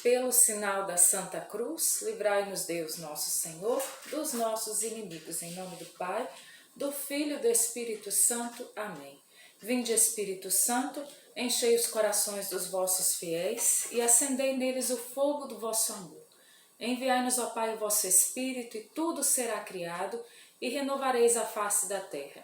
Pelo sinal da Santa Cruz, livrai-nos Deus nosso Senhor dos nossos inimigos. Em nome do Pai, do Filho e do Espírito Santo. Amém. Vinde, Espírito Santo, enchei os corações dos vossos fiéis e acendei neles o fogo do vosso amor. Enviai-nos, ó Pai, o vosso Espírito, e tudo será criado, e renovareis a face da terra.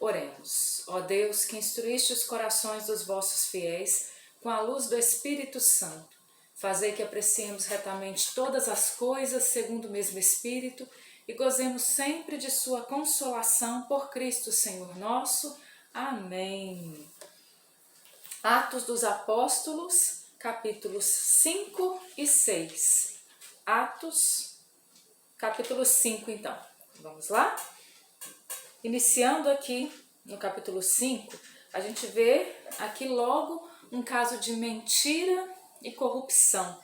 Oremos. Ó Deus, que instruíste os corações dos vossos fiéis com a luz do Espírito Santo, fazei que apreciemos retamente todas as coisas segundo o mesmo Espírito e gozemos sempre de sua consolação por Cristo Senhor nosso. Amém. Atos dos Apóstolos, capítulos 5 e 6. Atos, capítulo 5, então. Vamos lá? Iniciando aqui no capítulo 5, a gente vê aqui logo um caso de mentira e corrupção.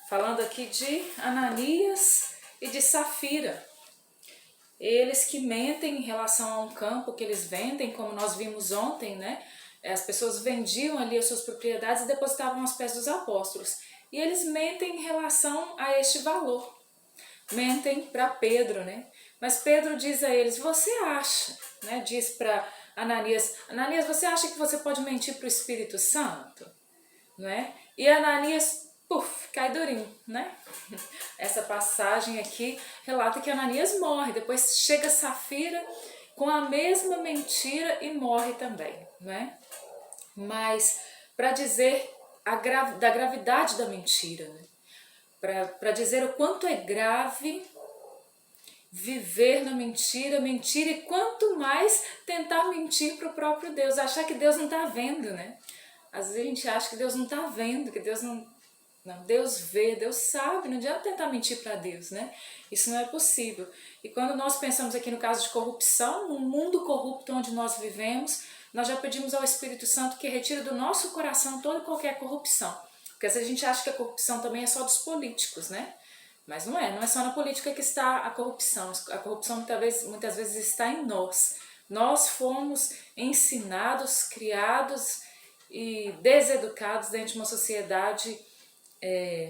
Falando aqui de Ananias e de Safira. Eles que mentem em relação a um campo que eles vendem, como nós vimos ontem, né? As pessoas vendiam ali as suas propriedades e depositavam aos pés dos apóstolos. E eles mentem em relação a este valor. Mentem para Pedro, né? Mas Pedro diz a eles, você acha, né? Diz para Ananias, Ananias, você acha que você pode mentir para o Espírito Santo? Não é? E Ananias, cai durinho, né? Essa passagem aqui relata que Ananias morre, depois chega Safira com a mesma mentira e morre também, não é? Mas para dizer da gravidade da mentira, né? Para dizer o quanto é grave viver na mentira, mentir e quanto mais tentar mentir para o próprio Deus, achar que Deus não está vendo, né? Às vezes a gente acha que Deus não está vendo, que Deus não, Deus vê, Deus sabe, não adianta tentar mentir para Deus, né? Isso não é possível. E quando nós pensamos aqui no caso de corrupção, no mundo corrupto onde nós vivemos, nós já pedimos ao Espírito Santo que retire do nosso coração toda e qualquer corrupção. Porque às vezes a gente acha que a corrupção também é só dos políticos, né? Mas não é só na política que está a corrupção. A corrupção muitas vezes está em nós. Nós fomos ensinados, criados e deseducados dentro de uma sociedade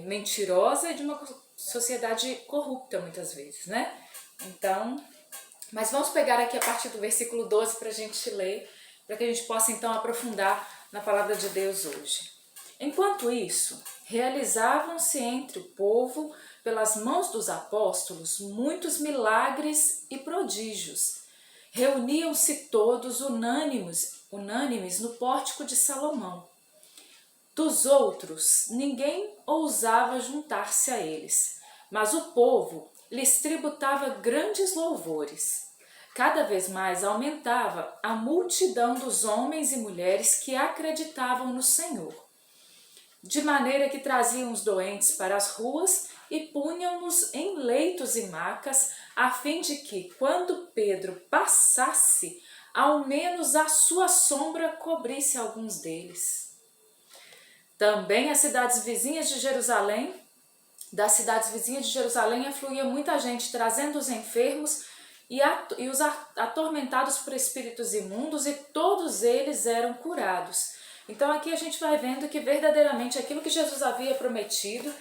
mentirosa e de uma sociedade corrupta muitas vezes, né? Então, mas vamos pegar aqui a partir do versículo 12 para a gente ler, para que a gente possa então aprofundar na palavra de Deus hoje. Enquanto isso, realizavam-se entre o povo, pelas mãos dos apóstolos, muitos milagres e prodígios. Reuniam-se todos unânimes no pórtico de Salomão. Dos outros, ninguém ousava juntar-se a eles, mas o povo lhes tributava grandes louvores. Cada vez mais aumentava a multidão dos homens e mulheres que acreditavam no Senhor, de maneira que traziam os doentes para as ruas e punham-nos em leitos e macas, a fim de que, quando Pedro passasse, ao menos a sua sombra cobrisse alguns deles. Também das cidades vizinhas de Jerusalém afluía muita gente, trazendo os enfermos e os atormentados por espíritos imundos, e todos eles eram curados. Então aqui a gente vai vendo que verdadeiramente aquilo que Jesus havia prometido,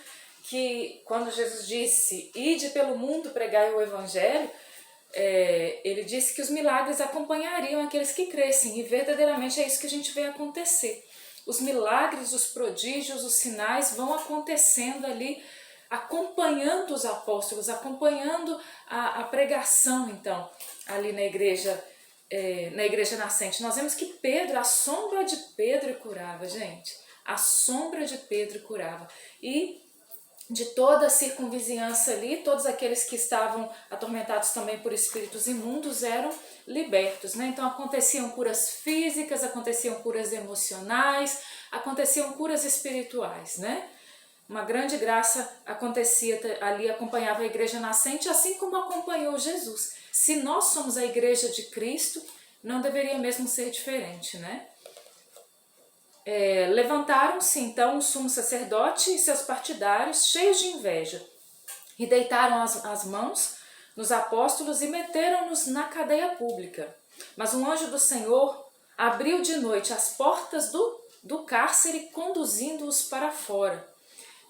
que quando Jesus disse, ide pelo mundo, pregai o evangelho, ele disse que os milagres acompanhariam aqueles que crescem, e verdadeiramente é isso que a gente vê acontecer. Os milagres, os prodígios, os sinais vão acontecendo ali, acompanhando os apóstolos, acompanhando a pregação, então, ali na igreja nascente. Nós vemos que Pedro, a sombra de Pedro curava, gente. A sombra de Pedro curava. E de toda a circunvizinhança ali, todos aqueles que estavam atormentados também por espíritos imundos eram libertos, né? Então aconteciam curas físicas, aconteciam curas emocionais, aconteciam curas espirituais, né? Uma grande graça acontecia ali, acompanhava a igreja nascente, assim como acompanhou Jesus. Se nós somos a igreja de Cristo, não deveria mesmo ser diferente, né? Levantaram-se então o sumo sacerdote e seus partidários, cheios de inveja, e deitaram as mãos nos apóstolos e meteram-nos na cadeia pública. Mas um anjo do Senhor abriu de noite as portas do cárcere, conduzindo-os para fora.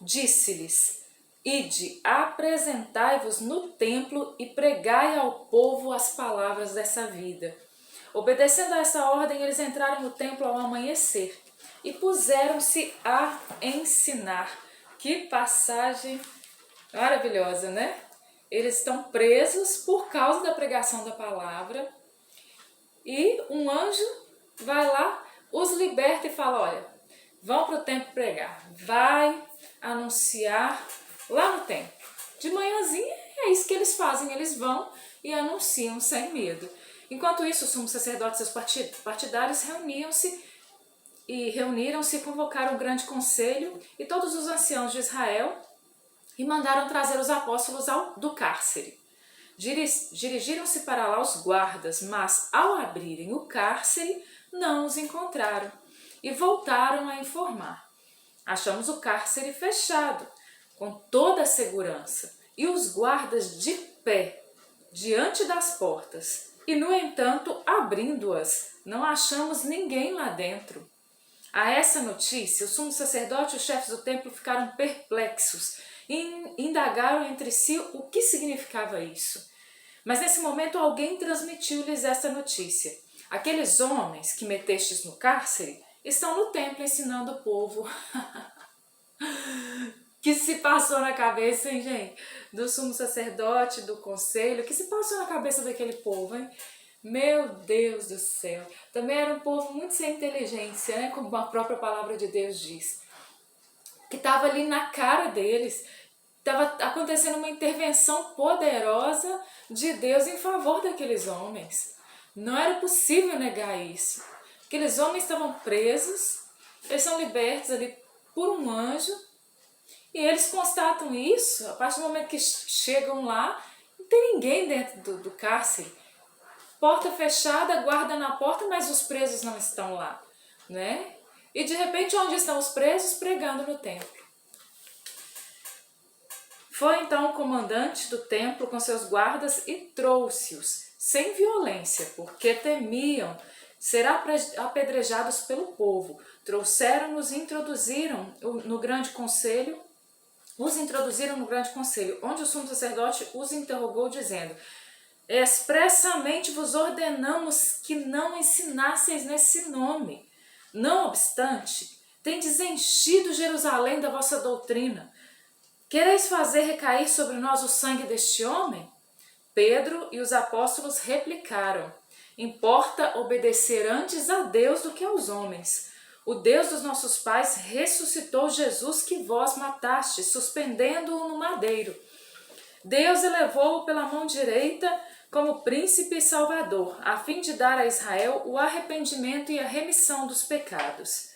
Disse-lhes: Ide, apresentai-vos no templo e pregai ao povo as palavras dessa vida. Obedecendo a essa ordem, eles entraram no templo ao amanhecer e puseram-se a ensinar. Que passagem maravilhosa, né? Eles estão presos por causa da pregação da palavra e um anjo vai lá, os liberta e fala: olha, vão para o templo pregar, vai anunciar lá no templo. De manhãzinha é isso que eles fazem, eles vão e anunciam sem medo. Enquanto isso, o sumo sacerdote e seus partidários reuniram-se e convocaram um grande conselho e todos os anciãos de Israel e mandaram trazer os apóstolos do cárcere. Dirigiram-se para lá os guardas, mas ao abrirem o cárcere não os encontraram e voltaram a informar: achamos o cárcere fechado, com toda a segurança, e os guardas de pé diante das portas, e no entanto, abrindo-as, não achamos ninguém lá dentro. A essa notícia, o sumo sacerdote e os chefes do templo ficaram perplexos e indagaram entre si o que significava isso. Mas nesse momento alguém transmitiu-lhes essa notícia: aqueles homens que metestes no cárcere estão no templo ensinando o povo. Que se passou na cabeça, hein, gente? Do sumo sacerdote, do conselho, que se passou na cabeça daquele povo, hein? Meu Deus do céu. Também era um povo muito sem inteligência, né? Como a própria palavra de Deus diz. Que estava ali na cara deles. Estava acontecendo uma intervenção poderosa de Deus em favor daqueles homens. Não era possível negar isso. Aqueles homens estavam presos, eles são libertos ali por um anjo, e eles constatam isso a partir do momento que chegam lá, não tem ninguém dentro do cárcere. Porta fechada, guarda na porta, mas os presos não estão lá, né? E de repente, onde estão os presos? Pregando no templo. Foi então o comandante do templo com seus guardas e trouxe-os, sem violência, porque temiam ser apedrejados pelo povo. Trouxeram-nos e introduziram no grande conselho, onde o sumo sacerdote os interrogou, dizendo: expressamente vos ordenamos que não ensinasseis nesse nome. Não obstante, tendes enchido Jerusalém da vossa doutrina. Quereis fazer recair sobre nós o sangue deste homem? Pedro e os apóstolos replicaram: importa obedecer antes a Deus do que aos homens. O Deus dos nossos pais ressuscitou Jesus que vós matastes, suspendendo-o no madeiro. Deus elevou-o pela mão direita como príncipe e salvador, a fim de dar a Israel o arrependimento e a remissão dos pecados.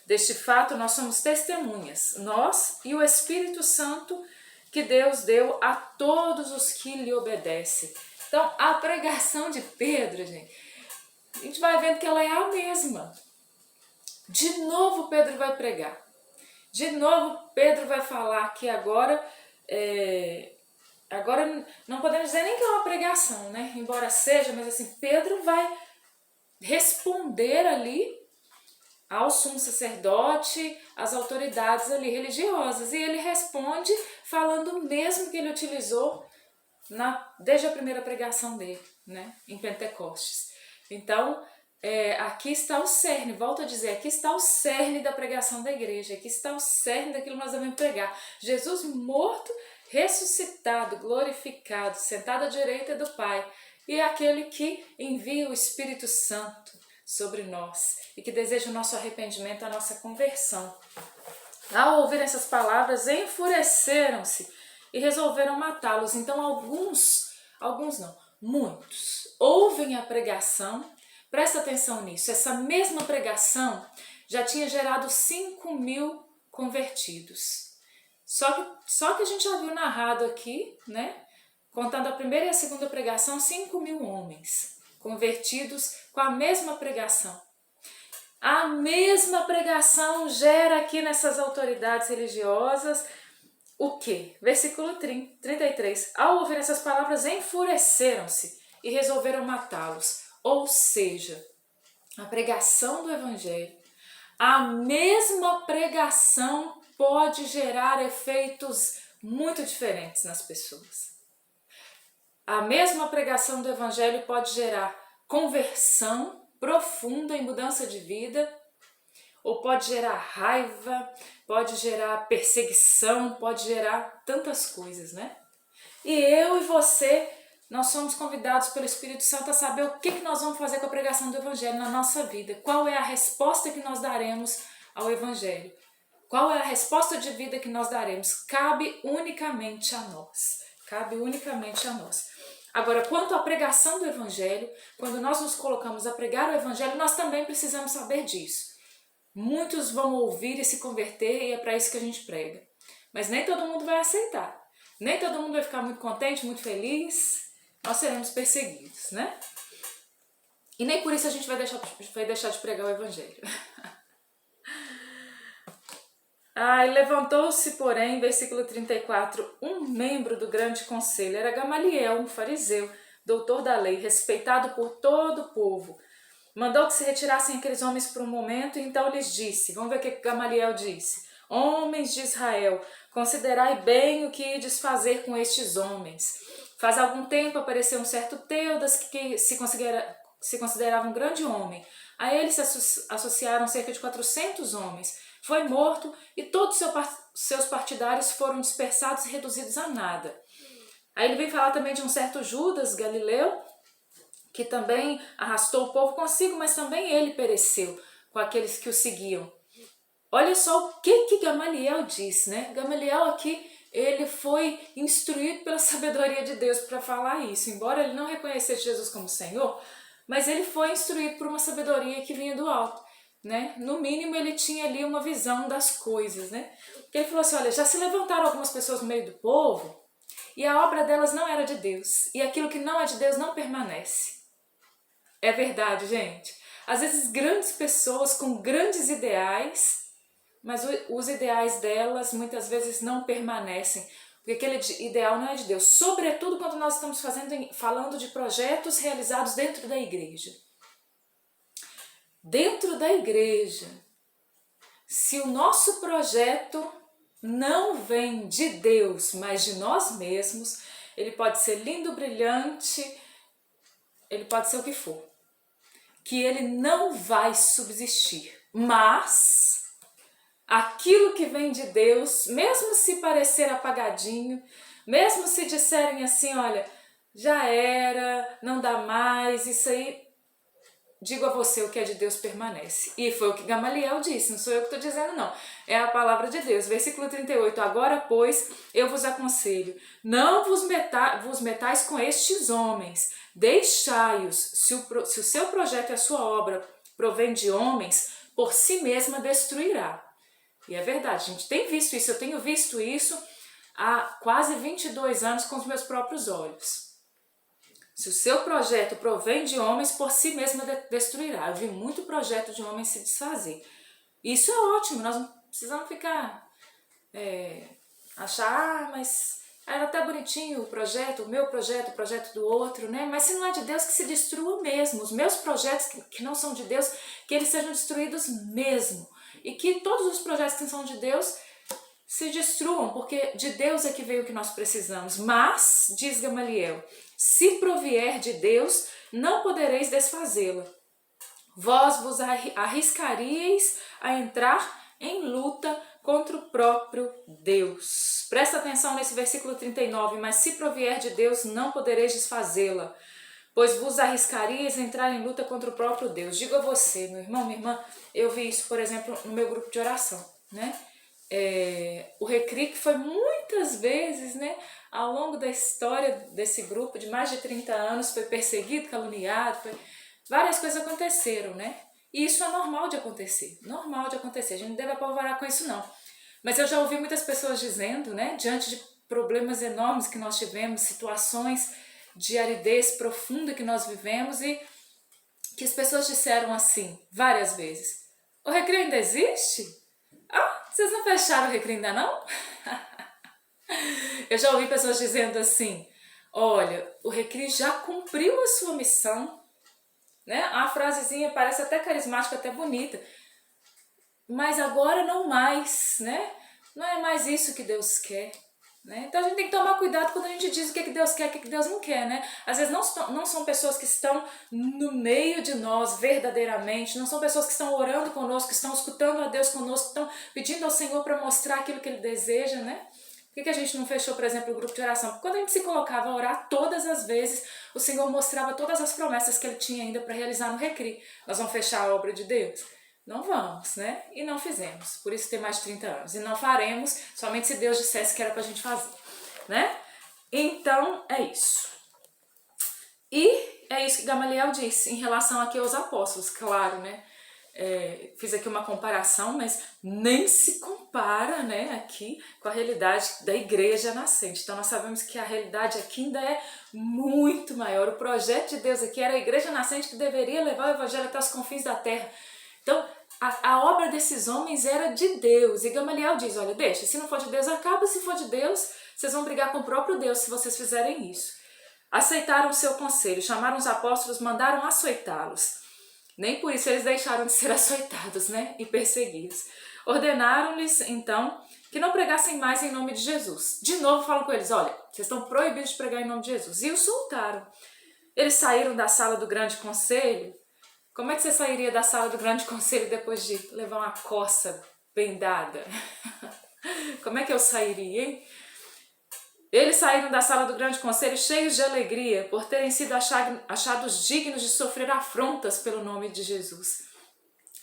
Deste fato nós somos testemunhas, nós e o Espírito Santo que Deus deu a todos os que lhe obedecem. Então, a pregação de Pedro, gente, a gente vai vendo que ela é a mesma. De novo Pedro vai pregar. De novo Pedro vai falar que agora não podemos dizer nem que é uma pregação, né? Embora seja, mas assim, Pedro vai responder ali ao sumo sacerdote, às autoridades ali religiosas. E ele responde falando o mesmo que ele utilizou desde a primeira pregação dele, né? Em Pentecostes. Então, aqui está o cerne, volto a dizer, aqui está o cerne da pregação da igreja, aqui está o cerne daquilo que nós devemos pregar. Jesus morto, ressuscitado, glorificado, sentado à direita do Pai, e é aquele que envia o Espírito Santo sobre nós e que deseja o nosso arrependimento, a nossa conversão. Ao ouvir essas palavras, enfureceram-se e resolveram matá-los. Então muitos ouvem a pregação. Presta atenção nisso, essa mesma pregação já tinha gerado 5.000 convertidos. Só que a gente já viu narrado aqui, né? Contando a primeira e a segunda pregação, 5.000 homens convertidos com a mesma pregação. A mesma pregação gera aqui nessas autoridades religiosas o quê? Versículo 33. Ao ouvir essas palavras, enfureceram-se e resolveram matá-los. Ou seja, a pregação do Evangelho, a mesma pregação pode gerar efeitos muito diferentes nas pessoas. A mesma pregação do Evangelho pode gerar conversão profunda e mudança de vida, ou pode gerar raiva, pode gerar perseguição, pode gerar tantas coisas, né? E eu e você, nós somos convidados pelo Espírito Santo a saber o que nós vamos fazer com a pregação do Evangelho na nossa vida. Qual é a resposta que nós daremos ao Evangelho? Qual é a resposta de vida que nós daremos? Cabe unicamente a nós. Cabe unicamente a nós. Agora, quanto à pregação do Evangelho, quando nós nos colocamos a pregar o Evangelho, nós também precisamos saber disso. Muitos vão ouvir e se converter e é para isso que a gente prega. Mas nem todo mundo vai aceitar. Nem todo mundo vai ficar muito contente, muito feliz. Nós seremos perseguidos, né? E nem por isso a gente vai deixar de pregar o Evangelho. Levantou-se, porém, versículo 34, um membro do grande conselho, era Gamaliel, um fariseu, doutor da lei, respeitado por todo o povo. Mandou que se retirassem aqueles homens por um momento e então lhes disse, vamos ver o que Gamaliel disse, homens de Israel, considerai bem o que ides fazer com estes homens. Faz algum tempo apareceu um certo Teudas que se considerava um grande homem. A ele se associaram cerca de 400 homens. Foi morto e todos seus partidários foram dispersados e reduzidos a nada. Aí ele vem falar também de um certo Judas Galileu, que também arrastou o povo consigo, mas também ele pereceu com aqueles que o seguiam. Olha só o que Gamaliel diz, né? Gamaliel aqui, ele foi instruído pela sabedoria de Deus para falar isso. Embora ele não reconhecesse Jesus como Senhor, mas ele foi instruído por uma sabedoria que vinha do alto. Né? No mínimo ele tinha ali uma visão das coisas, né? Porque ele falou assim, olha, já se levantaram algumas pessoas no meio do povo e a obra delas não era de Deus, e aquilo que não é de Deus não permanece. É verdade, gente. Às vezes grandes pessoas com grandes ideais, mas os ideais delas muitas vezes não permanecem, porque aquele ideal não é de Deus, sobretudo quando nós estamos falando de projetos realizados dentro da igreja. Dentro da igreja, se o nosso projeto não vem de Deus, mas de nós mesmos, ele pode ser lindo, brilhante, ele pode ser o que for, que ele não vai subsistir. Mas aquilo que vem de Deus, mesmo se parecer apagadinho, mesmo se disserem assim, olha, já era, não dá mais, isso aí, digo a você, o que é de Deus permanece. E foi o que Gamaliel disse, não sou eu que estou dizendo não. É a palavra de Deus. Versículo 38. Agora, pois, eu vos aconselho, não vos metais com estes homens. Deixai-os, se o seu projeto e a sua obra provém de homens, por si mesma destruirá. E é verdade, a gente tem visto isso. Eu tenho visto isso há quase 22 anos com os meus próprios olhos. Se o seu projeto provém de homens, por si mesmo destruirá. Eu vi muito projeto de homens se desfazer. Isso é ótimo, nós não precisamos ficar, achar, mas era até bonitinho o projeto, o meu projeto, o projeto do outro, né? Mas se não é de Deus, que se destrua mesmo. Os meus projetos que não são de Deus, que eles sejam destruídos mesmo. E que todos os projetos que são de Deus se destruam, porque de Deus é que veio o que nós precisamos. Mas, diz Gamaliel, se provier de Deus, não podereis desfazê-la. Vós vos arriscaríeis a entrar em luta contra o próprio Deus. Presta atenção nesse versículo 39, mas se provier de Deus, não podereis desfazê-la, pois vos arriscaríeis a entrar em luta contra o próprio Deus. Digo a você, meu irmão, minha irmã, eu vi isso, por exemplo, no meu grupo de oração, né? O Recri, que foi muitas vezes, né, ao longo da história desse grupo de mais de 30 anos, foi perseguido, caluniado, várias coisas aconteceram, né? E isso é normal de acontecer, a gente não deve apavorar com isso não. Mas eu já ouvi muitas pessoas dizendo, né, diante de problemas enormes que nós tivemos, situações de aridez profunda que nós vivemos, e que as pessoas disseram assim, várias vezes, o Recri ainda existe? Vocês não fecharam o Recri ainda não? Eu já ouvi pessoas dizendo assim, olha, o Recri já cumpriu a sua missão, né? A frasezinha parece até carismática, até bonita, mas agora não mais, né? Não é mais isso que Deus quer. Né? Então a gente tem que tomar cuidado quando a gente diz o que Deus quer e o que Deus não quer. Né? Às vezes não são pessoas que estão no meio de nós verdadeiramente, não são pessoas que estão orando conosco, que estão escutando a Deus conosco, que estão pedindo ao Senhor para mostrar aquilo que Ele deseja. Né? Por que a gente não fechou, por exemplo, o grupo de oração? Porque quando a gente se colocava a orar todas as vezes, o Senhor mostrava todas as promessas que Ele tinha ainda para realizar no Recri. Nós vamos fechar a obra de Deus? Não vamos, né? E não fizemos. Por isso tem mais de 30 anos. E não faremos somente se Deus dissesse que era pra gente fazer, né? Então, é isso. E é isso que Gamaliel disse em relação aqui aos apóstolos, claro, né? Fiz aqui uma comparação, mas nem se compara, né, aqui com a realidade da igreja nascente. Então nós sabemos que a realidade aqui ainda é muito maior. O projeto de Deus aqui era a igreja nascente que deveria levar o evangelho até os confins da terra. Então a obra desses homens era de Deus. E Gamaliel diz, olha, deixa, se não for de Deus acaba, se for de Deus, vocês vão brigar com o próprio Deus se vocês fizerem isso. Aceitaram o seu conselho, chamaram os apóstolos, mandaram açoitá-los. Nem por isso eles deixaram de ser açoitados, né, e perseguidos. Ordenaram-lhes, então, que não pregassem mais em nome de Jesus. De novo falam com eles, olha, vocês estão proibidos de pregar em nome de Jesus. E os soltaram. Eles saíram da sala do grande conselho. Como é que você sairia da sala do grande conselho depois de levar uma coça bem dada? Como é que eu sairia, hein? Eles saíram da sala do grande conselho cheios de alegria por terem sido achados dignos de sofrer afrontas pelo nome de Jesus.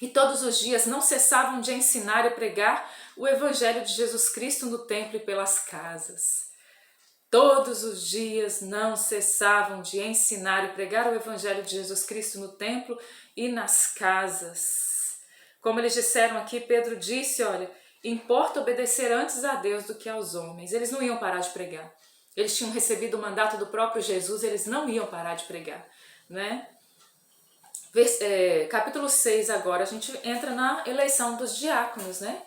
E todos os dias não cessavam de ensinar e pregar o evangelho de Jesus Cristo no templo e pelas casas. Todos os dias não cessavam de ensinar e pregar o evangelho de Jesus Cristo no templo e nas casas. Como eles disseram aqui, Pedro disse, olha, importa obedecer antes a Deus do que aos homens. Eles não iam parar de pregar. Eles tinham recebido o mandato do próprio Jesus, eles não iam parar de pregar, né? Capítulo 6 agora, a gente entra na eleição dos diáconos, né?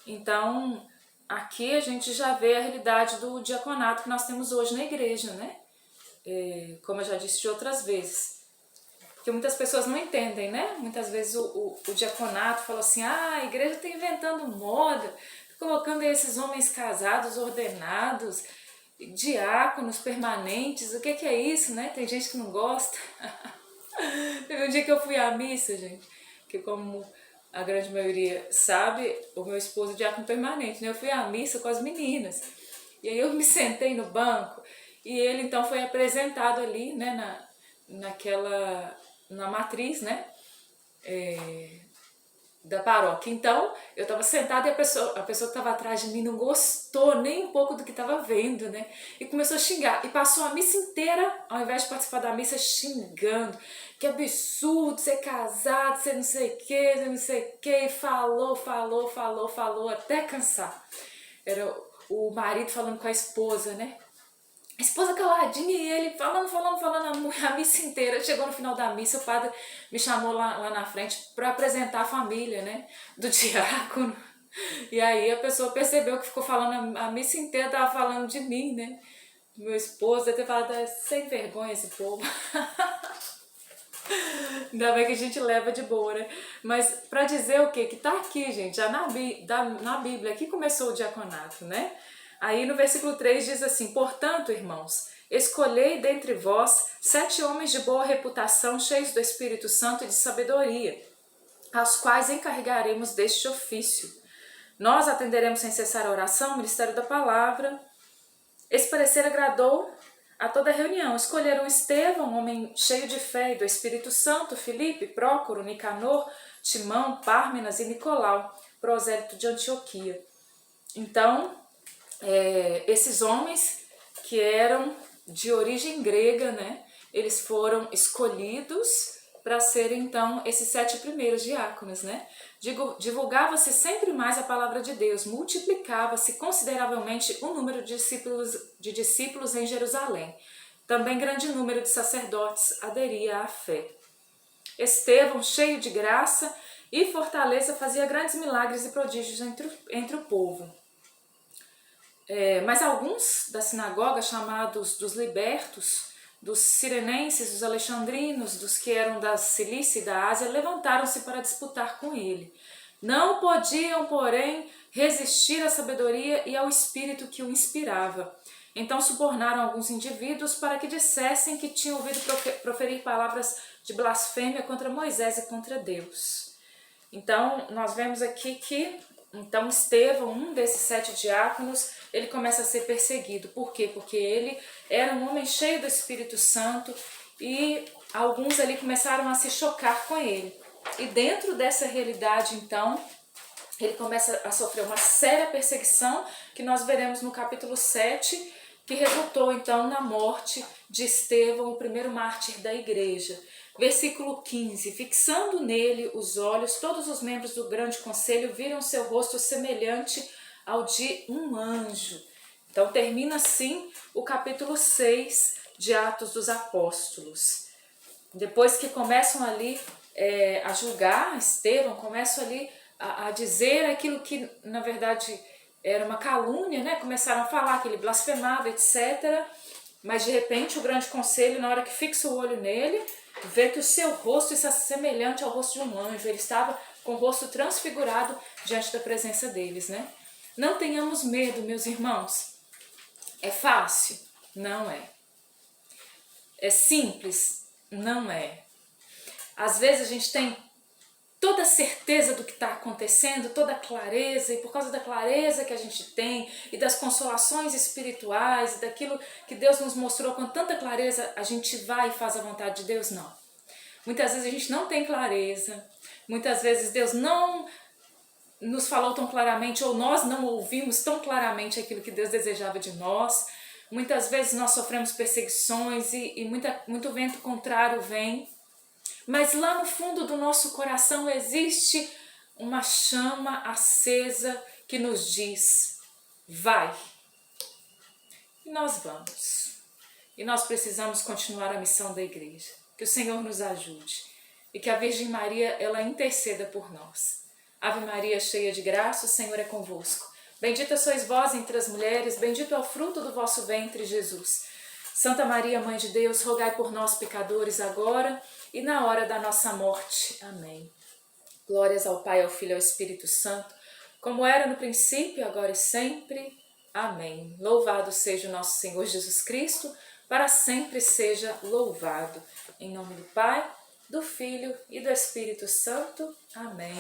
Então, aqui a gente já vê a realidade do diaconato que nós temos hoje na igreja, né? Como eu já disse de outras vezes. Porque muitas pessoas não entendem, né? Muitas vezes o diaconato fala assim, a igreja está inventando moda, colocando aí esses homens casados, ordenados, diáconos permanentes, o que é isso, né? Tem gente que não gosta. Teve um dia que eu fui à missa, gente, que como a grande maioria sabe, o meu esposo é diácono permanente, né? Eu fui à missa com as meninas, e aí eu me sentei no banco, e ele então foi apresentado ali, né, na matriz, né, da paróquia. Então, eu estava sentada e a pessoa que estava atrás de mim não gostou nem um pouco do que estava vendo, né? E começou a xingar. E passou a missa inteira, ao invés de participar da missa, xingando. Que absurdo ser casado, ser não sei o que, não sei o que. E falou, até cansar. Era o marido falando com a esposa, né? A esposa caladinha e ele falando a missa inteira. Chegou no final da missa, o padre me chamou lá na frente para apresentar a família, né, do diácono. E aí a pessoa percebeu que ficou falando a missa inteira, estava falando de mim, né, do meu esposo, deve ter falado, sem vergonha esse povo. Ainda bem que a gente leva de boa, né? Mas para dizer o quê? Que tá aqui, gente, já na Bíblia, aqui começou o diaconato, né? Aí no versículo 3 diz assim, portanto, irmãos, escolhei dentre vós 7 homens de boa reputação, cheios do Espírito Santo e de sabedoria, aos quais encarregaremos deste ofício. Nós atenderemos sem cessar a oração, o ministério da palavra. Esse parecer agradou a toda a reunião. Escolheram Estevão, homem cheio de fé e do Espírito Santo, Filipe, Prócoro, Nicanor, Timão, Pármenas e Nicolau, prosélito de Antioquia. Então, esses homens que eram de origem grega, né, eles foram escolhidos para serem então esses 7 primeiros diáconos, né? Divulgava-se sempre mais a palavra de Deus, multiplicava-se consideravelmente o número de discípulos em Jerusalém. Também grande número de sacerdotes aderia à fé. Estevão, cheio de graça e fortaleza, fazia grandes milagres e prodígios entre o povo. Mas alguns da sinagoga, chamados dos libertos, dos sirenenses, dos alexandrinos, dos que eram da Cilícia e da Ásia, levantaram-se para disputar com ele. Não podiam, porém, resistir à sabedoria e ao espírito que o inspirava. Então subornaram alguns indivíduos para que dissessem que tinham ouvido proferir palavras de blasfêmia contra Moisés e contra Deus. Então nós vemos aqui que então Estevão, um desses 7 diáconos, ele começa a ser perseguido. Por quê? Porque ele era um homem cheio do Espírito Santo e alguns ali começaram a se chocar com ele. E dentro dessa realidade, então, ele começa a sofrer uma séria perseguição, que nós veremos no capítulo 7, que resultou então na morte de Estevão, o primeiro mártir da igreja. Versículo 15, fixando nele os olhos, todos os membros do grande conselho viram seu rosto semelhante ao de um anjo. Então termina assim o capítulo 6 de Atos dos Apóstolos. Depois que começam ali a julgar Estevão, começam ali a dizer aquilo que na verdade era uma calúnia, né? Começaram a falar que ele blasfemava, etc. Mas de repente o grande conselho, na hora que fixa o olho nele, vê que o seu rosto está semelhante ao rosto de um anjo. Ele estava com o rosto transfigurado diante da presença deles, né? Não tenhamos medo, meus irmãos. É fácil? Não é. É simples? Não é. Às vezes a gente tem toda a certeza do que está acontecendo, toda a clareza, e por causa da clareza que a gente tem e das consolações espirituais e daquilo que Deus nos mostrou com tanta clareza, a gente vai e faz a vontade de Deus? Não. Muitas vezes a gente não tem clareza, muitas vezes Deus não nos falou tão claramente ou nós não ouvimos tão claramente aquilo que Deus desejava de nós. Muitas vezes nós sofremos perseguições e muito vento contrário vem. Mas lá no fundo do nosso coração existe uma chama acesa que nos diz, vai. E nós vamos. E nós precisamos continuar a missão da igreja. Que o Senhor nos ajude. E que a Virgem Maria, ela interceda por nós. Ave Maria, cheia de graça, o Senhor é convosco. Bendita sois vós entre as mulheres, bendito é o fruto do vosso ventre, Jesus. Santa Maria, Mãe de Deus, rogai por nós, pecadores, agora e na hora da nossa morte. Amém. Glórias ao Pai, ao Filho e ao Espírito Santo, como era no princípio, agora e sempre. Amém. Louvado seja o nosso Senhor Jesus Cristo, para sempre seja louvado. Em nome do Pai, do Filho e do Espírito Santo. Amém.